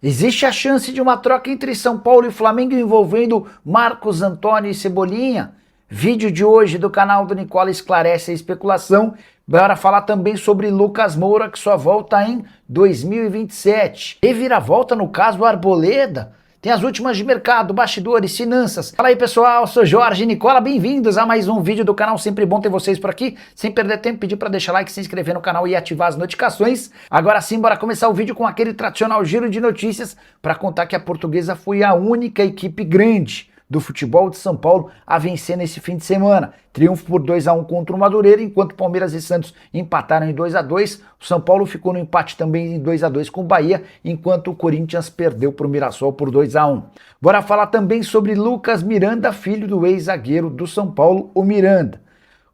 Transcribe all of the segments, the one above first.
Existe a chance de uma troca entre São Paulo e Flamengo envolvendo Marcos Antônio e Cebolinha? Vídeo de hoje do canal do Nicola esclarece a especulação. Bora falar também sobre Lucas Moura, que só volta em 2027. Reviravolta no caso Arboleda? Tem as últimas de mercado, bastidores, finanças. Fala aí pessoal, eu sou Jorge Nicola, bem-vindos a mais um vídeo do canal, sempre bom ter vocês por aqui. Sem perder tempo, pedir para deixar like, se inscrever no canal e ativar as notificações. Agora sim, bora começar o vídeo com aquele tradicional giro de notícias para contar que a Portuguesa foi a única equipe grande do futebol de São Paulo a vencer nesse fim de semana. Triunfo por 2-1 contra o Madureira, enquanto Palmeiras e Santos empataram em 2-2. O São Paulo ficou no empate também em 2-2 com o Bahia, enquanto o Corinthians perdeu para o Mirassol por 2-1. Bora falar também sobre Lucas Miranda, filho do ex-zagueiro do São Paulo, o Miranda.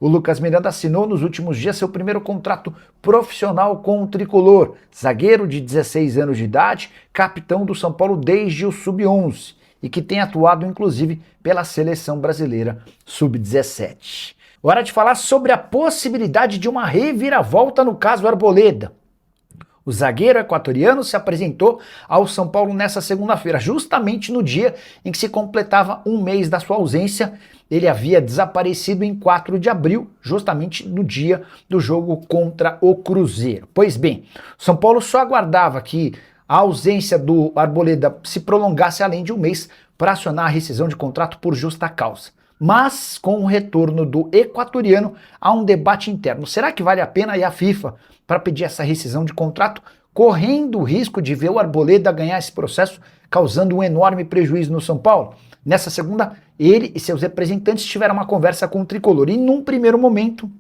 O Lucas Miranda assinou nos últimos dias seu primeiro contrato profissional com o tricolor. Zagueiro de 16 anos de idade, capitão do São Paulo desde o Sub-11. E que tem atuado, inclusive, pela seleção brasileira Sub-17. Hora de falar sobre a possibilidade de uma reviravolta no caso Arboleda. O zagueiro equatoriano se apresentou ao São Paulo nessa segunda-feira, justamente no dia em que se completava um mês da sua ausência. Ele havia desaparecido em 4 de abril, justamente no dia do jogo contra o Cruzeiro. Pois bem, São Paulo só aguardava que a ausência do Arboleda se prolongasse além de um mês para acionar a rescisão de contrato por justa causa. Mas, com o retorno do equatoriano, há um debate interno. Será que vale a pena ir à FIFA para pedir essa rescisão de contrato, correndo o risco de ver o Arboleda ganhar esse processo, causando um enorme prejuízo no São Paulo? Nessa segunda, ele e seus representantes tiveram uma conversa com o tricolor e, num primeiro momento,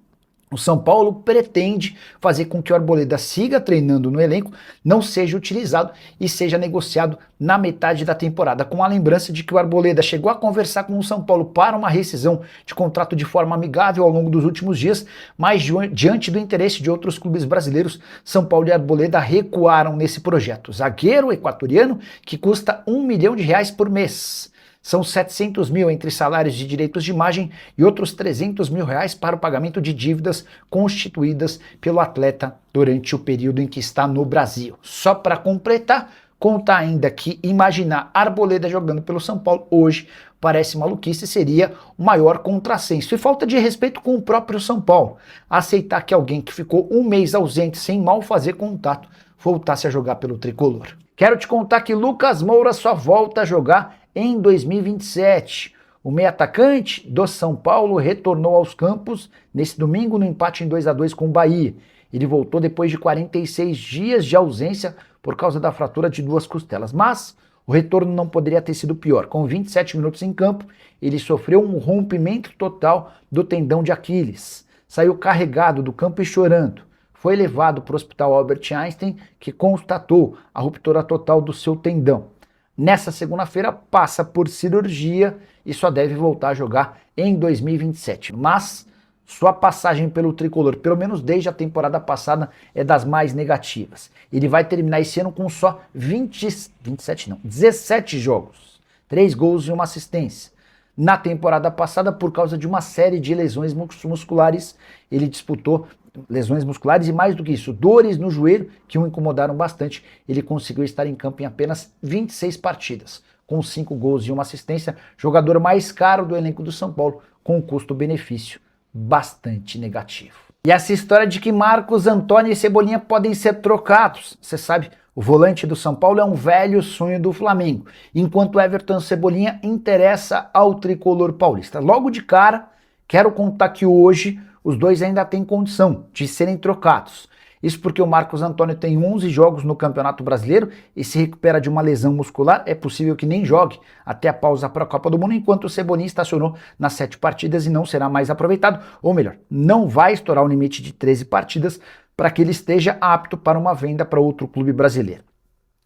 o São Paulo pretende fazer com que o Arboleda siga treinando no elenco, não seja utilizado e seja negociado na metade da temporada, com a lembrança de que o Arboleda chegou a conversar com o São Paulo para uma rescisão de contrato de forma amigável ao longo dos últimos dias, mas diante do interesse de outros clubes brasileiros, São Paulo e Arboleda recuaram nesse projeto. Zagueiro equatoriano que custa R$1 milhão por mês. São 700 mil entre salários de direitos de imagem e outros 300 mil reais para o pagamento de dívidas constituídas pelo atleta durante o período em que está no Brasil. Só para completar, conta ainda que imaginar Arboleda jogando pelo São Paulo hoje parece maluquice, seria o maior contrassenso e falta de respeito com o próprio São Paulo. Aceitar que alguém que ficou um mês ausente sem mal fazer contato voltasse a jogar pelo tricolor. Quero te contar que Lucas Moura só volta a jogar em 2027. O meio-atacante do São Paulo retornou aos campos nesse domingo no empate em 2-2 com o Bahia. Ele voltou depois de 46 dias de ausência por causa da fratura de 2 costelas, mas o retorno não poderia ter sido pior. Com 27 minutos em campo, ele sofreu um rompimento total do tendão de Aquiles. Saiu carregado do campo e chorando. Foi levado para o Hospital Albert Einstein, que constatou a ruptura total do seu tendão. Nessa segunda-feira passa por cirurgia e só deve voltar a jogar em 2027. Mas sua passagem pelo tricolor, pelo menos desde a temporada passada, é das mais negativas. Ele vai terminar esse ano com só 17 jogos, 3 gols e 1 assistência. Na temporada passada, por causa de uma série de lesões musculares, ele disputou lesões musculares e, mais do que isso, dores no joelho que o incomodaram bastante. Ele conseguiu estar em campo em apenas 26 partidas, com 5 gols e 1 assistência, jogador mais caro do elenco do São Paulo, com um custo-benefício bastante negativo. E essa história de que Marcos Antônio e Cebolinha podem ser trocados, você sabe, o volante do São Paulo é um velho sonho do Flamengo, enquanto Everton Cebolinha interessa ao tricolor paulista. Logo de cara, quero contar que hoje os dois ainda têm condição de serem trocados. Isso porque o Marcos Antônio tem 11 jogos no Campeonato Brasileiro e se recupera de uma lesão muscular, é possível que nem jogue até a pausa para a Copa do Mundo, enquanto o Cebolinha estacionou nas 7 partidas e não será mais aproveitado, ou melhor, não vai estourar o limite de 13 partidas para que ele esteja apto para uma venda para outro clube brasileiro.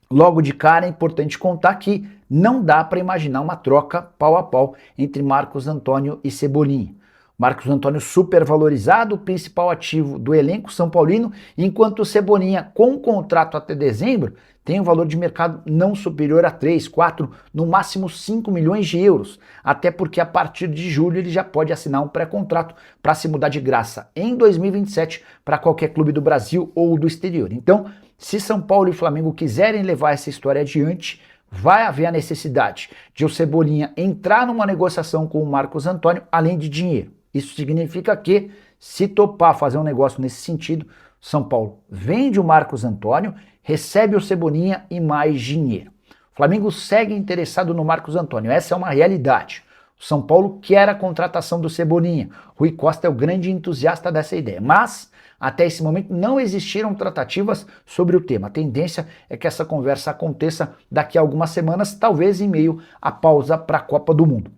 Logo de cara é importante contar que não dá para imaginar uma troca pau a pau entre Marcos Antônio e Cebolinha. Marcos Antônio supervalorizado, o principal ativo do elenco são paulino, enquanto o Cebolinha, com contrato até dezembro, tem um valor de mercado não superior a 3, 4, no máximo 5 milhões de euros, até porque a partir de julho ele já pode assinar um pré-contrato para se mudar de graça em 2027 para qualquer clube do Brasil ou do exterior. Então, Se São Paulo e Flamengo quiserem levar essa história adiante, vai haver a necessidade de o Cebolinha entrar numa negociação com o Marcos Antônio, além de dinheiro. Isso significa que, se topar fazer um negócio nesse sentido, São Paulo vende o Marcos Antônio, recebe o Cebolinha e mais dinheiro. O Flamengo segue interessado no Marcos Antônio, essa é uma realidade. O São Paulo quer a contratação do Cebolinha. Rui Costa é o grande entusiasta dessa ideia, mas até esse momento não existiram tratativas sobre o tema. A tendência é que essa conversa aconteça daqui a algumas semanas, talvez em meio à pausa para a Copa do Mundo.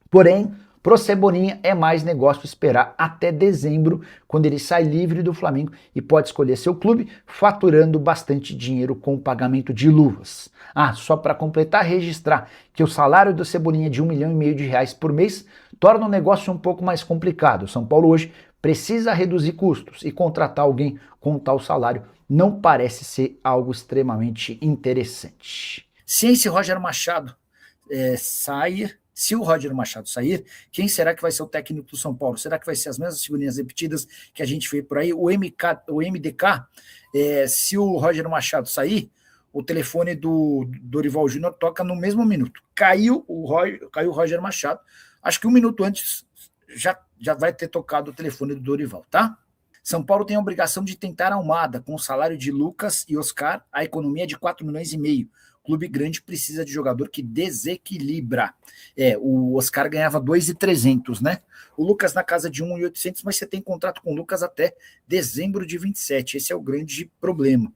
Porém, pro Cebolinha é mais negócio esperar até dezembro, quando ele sai livre do Flamengo e pode escolher seu clube, faturando bastante dinheiro com o pagamento de luvas. Só para completar, registrar que o salário do Cebolinha de R$1,5 milhão por mês torna o negócio um pouco mais complicado. O São Paulo hoje precisa reduzir custos e contratar alguém com tal salário não parece ser algo extremamente interessante. Se esse Roger Machado sair, se o Roger Machado sair, quem será que vai ser o técnico do São Paulo? Será que vai ser as mesmas figurinhas repetidas que a gente vê por aí? O MDK, se o Roger Machado sair, o telefone do Dorival Júnior toca no mesmo minuto. Caiu o Roger Machado, acho que um minuto antes já vai ter tocado o telefone do Dorival, tá? São Paulo tem a obrigação de tentar a Almada, com o salário de Lucas e Oscar, a economia é de R$4,5 milhões. Clube grande precisa de jogador que desequilibra. O Oscar ganhava 2.300, né? O Lucas na casa de 1.800, mas você tem contrato com o Lucas até dezembro de 27. Esse é o grande problema.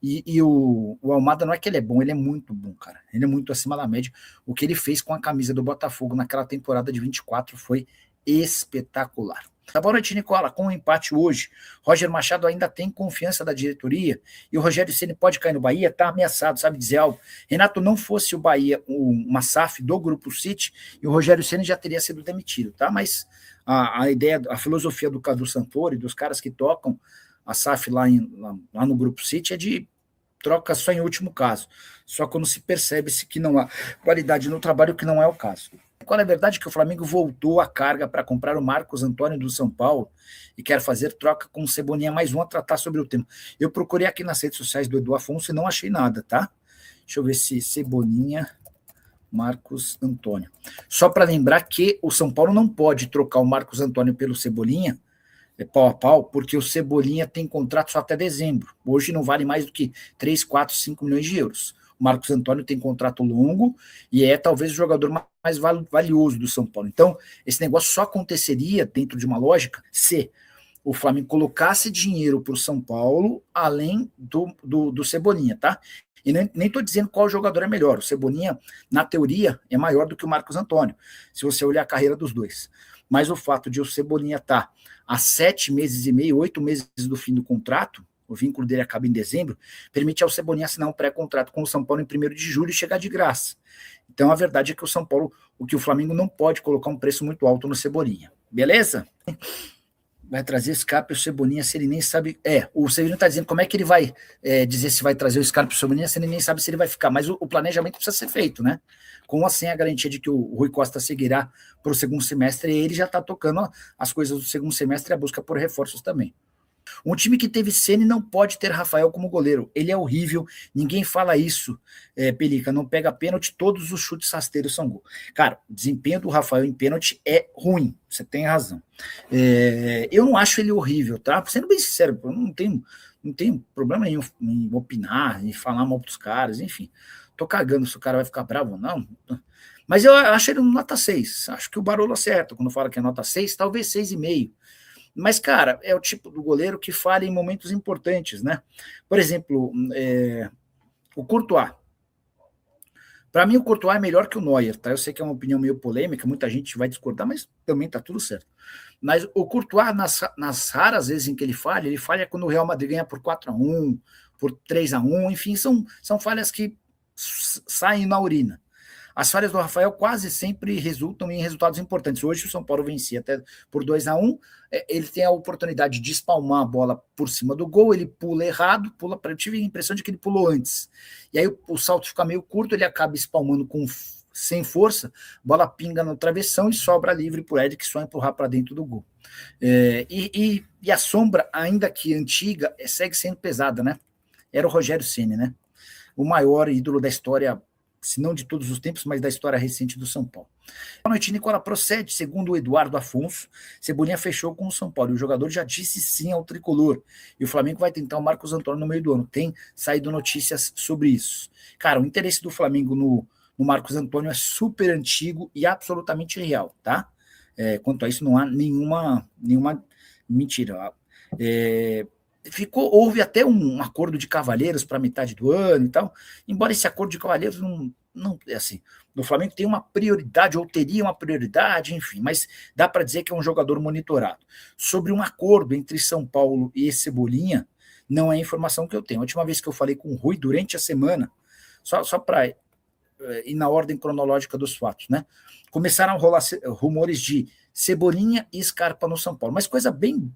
E o Almada não é que ele é bom, ele é muito bom, cara. Ele é muito acima da média. O que ele fez com a camisa do Botafogo naquela temporada de 24 foi espetacular. Boa noite, Nicola. Com o empate hoje, Roger Machado ainda tem confiança da diretoria e o Rogério Ceni pode cair no Bahia? Tá ameaçado, sabe dizer algo? Renato, não fosse o Bahia uma SAF do Grupo City e o Rogério Ceni já teria sido demitido, tá? Mas a ideia, a filosofia do Cadu Santoro e dos caras que tocam a SAF lá no Grupo City é de troca só em último caso, só quando se percebe-se que não há qualidade no trabalho, que não é o caso. Qual é a verdade? Que o Flamengo voltou a carga para comprar o Marcos Antônio do São Paulo e quer fazer troca com o Cebolinha, mais um a tratar sobre o tema. Eu procurei aqui nas redes sociais do Edu Afonso e não achei nada, tá? Deixa eu ver se Cebolinha, Marcos Antônio. Só para lembrar que o São Paulo não pode trocar o Marcos Antônio pelo Cebolinha, pau a pau, porque o Cebolinha tem contrato só até dezembro. Hoje não vale mais do que 3, 4, 5 milhões de euros. O Marcos Antônio tem contrato longo e é talvez o jogador mais valioso do São Paulo. Então, esse negócio só aconteceria dentro de uma lógica se o Flamengo colocasse dinheiro para o São Paulo além do Cebolinha, tá? E nem estou dizendo qual jogador é melhor. O Cebolinha, na teoria, é maior do que o Marcos Antônio, se você olhar a carreira dos dois. Mas o fato de o Cebolinha estar há 7 meses e meio, 8 meses do fim do contrato, o vínculo dele acaba em dezembro, permite ao Cebolinha assinar um pré-contrato com o São Paulo em 1º de julho e chegar de graça. Então a verdade é que o Flamengo não pode colocar um preço muito alto no Cebolinha. Beleza? Vai trazer Scarpa e o Cebolinha se ele nem sabe... o Cebolinha está dizendo como é que ele vai dizer se vai trazer o Scarpa e o Cebolinha se ele nem sabe se ele vai ficar, mas o planejamento precisa ser feito, né? Com assim a garantia de que o Rui Costa seguirá para o segundo semestre e ele já está tocando as coisas do segundo semestre e a busca por reforços também. Um time que teve Ceni não pode ter Rafael como goleiro. Ele é horrível, ninguém fala isso, Pelica. Não pega pênalti, todos os chutes rasteiros são gol. Cara, o desempenho do Rafael em pênalti é ruim, você tem razão. Eu não acho ele horrível, tá? Sendo bem sincero, eu não tenho problema nenhum em opinar, em falar mal dos caras, enfim. Tô cagando se o cara vai ficar bravo ou não. Mas eu acho ele nota 6. Acho que o Barolo acerta quando fala que é nota 6, talvez 6,5. Mas, cara, é o tipo do goleiro que falha em momentos importantes, né? Por exemplo, o Courtois. Para mim, o Courtois é melhor que o Neuer, tá? Eu sei que é uma opinião meio polêmica, muita gente vai discordar, mas também tá tudo certo. Mas o Courtois, nas raras vezes em que ele falha quando o Real Madrid ganha por 4-1, por 3-1, enfim, são falhas que saem na urina. As falhas do Rafael quase sempre resultam em resultados importantes. Hoje o São Paulo vencia até por 2-1, ele tem a oportunidade de espalmar a bola por cima do gol, ele pula errado, eu tive a impressão de que ele pulou antes. E aí o salto fica meio curto, ele acaba espalmando sem força, bola pinga no travessão e sobra livre para o Ed, que só empurrar para dentro do gol. E a sombra, ainda que antiga, segue sendo pesada, né? era o Rogério Ceni, né? O maior ídolo da história, se não de todos os tempos, mas da história recente do São Paulo. Boa noite, Nicola. Procede, segundo o Eduardo Afonso, Cebolinha fechou com o São Paulo e o jogador já disse sim ao tricolor. E o Flamengo vai tentar o Marcos Antônio no meio do ano. Tem saído notícias sobre isso. Cara, o interesse do Flamengo no Marcos Antônio é super antigo e absolutamente real, tá? Quanto a isso, não há nenhuma mentira. Houve até um acordo de cavalheiros para metade do ano e tal, embora esse acordo de cavalheiros não assim, no Flamengo tem uma prioridade, ou teria uma prioridade, enfim, mas dá para dizer que é um jogador monitorado. Sobre um acordo entre São Paulo e Cebolinha, não é informação que eu tenho. A última vez que eu falei com o Rui, durante a semana, só para ir na ordem cronológica dos fatos, né? Começaram a rolar rumores de Cebolinha e Scarpa no São Paulo, mas coisa bem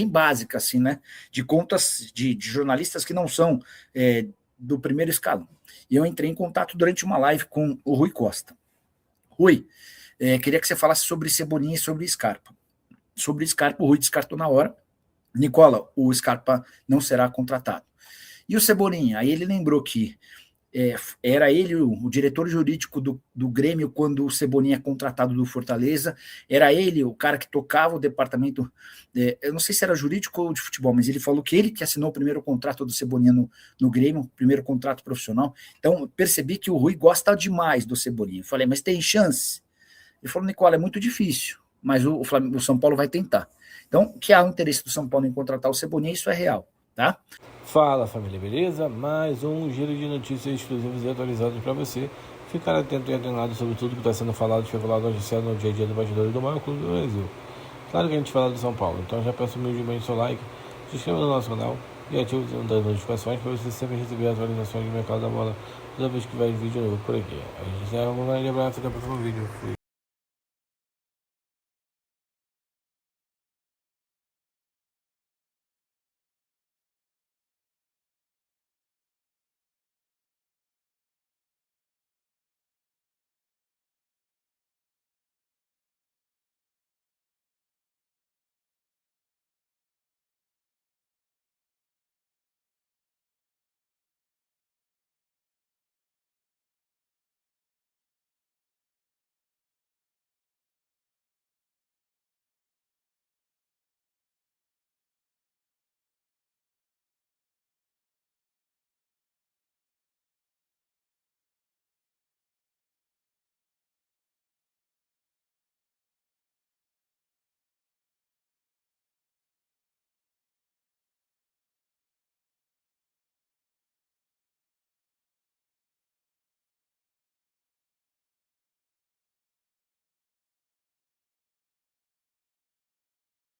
básica, assim, né? De contas de jornalistas que não são do primeiro escalão. E eu entrei em contato durante uma live com o Rui Costa. Rui, queria que você falasse sobre Cebolinha e sobre Scarpa. Sobre Scarpa, o Rui descartou na hora. Nicola, o Scarpa não será contratado. E o Cebolinha? Aí ele lembrou que era ele o diretor jurídico do Grêmio quando o Cebolinha é contratado do Fortaleza, era ele o cara que tocava o departamento, eu não sei se era jurídico ou de futebol, mas ele falou que ele que assinou o primeiro contrato do Cebolinha no Grêmio, o primeiro contrato profissional. Então percebi que o Rui gosta demais do Cebolinha. Eu falei, mas tem chance? Ele falou, Nicola, é muito difícil, mas o São Paulo vai tentar. Então, que há um interesse do São Paulo em contratar o Cebolinha, isso é real, tá? Fala, família, beleza? Mais um giro de notícias exclusivas e atualizadas para você ficar atento e atenado sobre tudo que está sendo falado, especulado, noticiado no dia a dia do bastidor do maior clube do Brasil. Claro que a gente fala do São Paulo, então já peço humildemente seu like, se inscreva no nosso canal e ative o sininho das notificações para você sempre receber atualizações do mercado da bola toda vez que vai vídeo novo por aqui. A gente encerra um grande abraço e até o próximo vídeo. Fui.